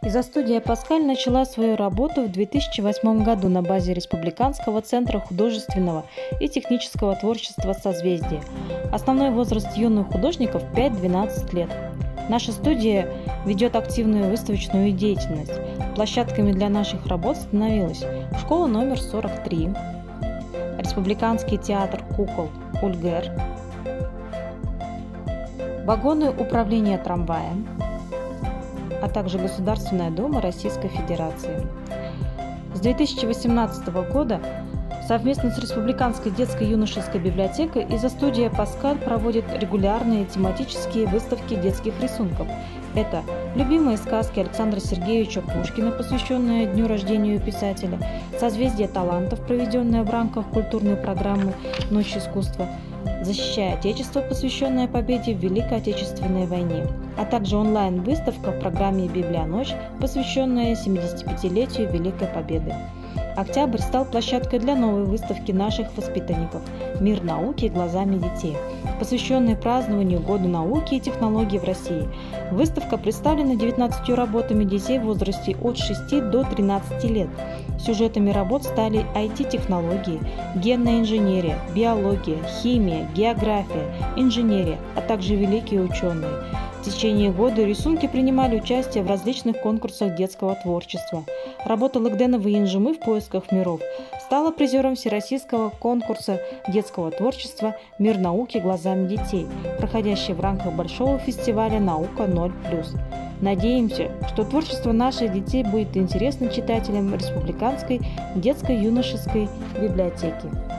Изо-студия «Паскаль» начала свою работу в 2008 году на базе Республиканского центра художественного и технического творчества «Созвездие». Основной возраст юных художников – 5-12 лет. Наша студия ведет активную выставочную деятельность. Площадками для наших работ становилась школа номер 43, Республиканский театр кукол «Ульгер», вагоны управления трамваем, а также Государственная дума Российской Федерации. С 2018 года совместно с Республиканской детско-юношеской библиотекой изо-студия «Паскаль» проводит регулярные тематические выставки детских рисунков. Это любимые сказки Александра Сергеевича Пушкина, посвященные дню рождения писателя, «Созвездие талантов», проведенное в рамках культурной программы «Ночь искусства», «Защищая Отечество», посвященная победе в Великой Отечественной войне, а также онлайн-выставка в программе «Библионочь», посвященная 75-летию Великой Победы. Октябрь стал площадкой для новой выставки наших воспитанников «Мир науки глазами детей», посвященной празднованию Года науки и технологий в России. Выставка представлена 19 работами детей в возрасте от 6 до 13 лет. Сюжетами работ стали IT-технологии, генная инженерия, биология, химия, география, инженерия, а также великие ученые. В течение года рисунки принимали участие в различных конкурсах детского творчества. Работа Лыгденова и Инжимы «В поисках миров» стала призером всероссийского конкурса детского творчества «Мир науки глазами детей», проходящий в рамках большого фестиваля «Наука 0+.» Надеемся, что творчество наших детей будет интересно читателям Республиканской детско-юношеской библиотеки.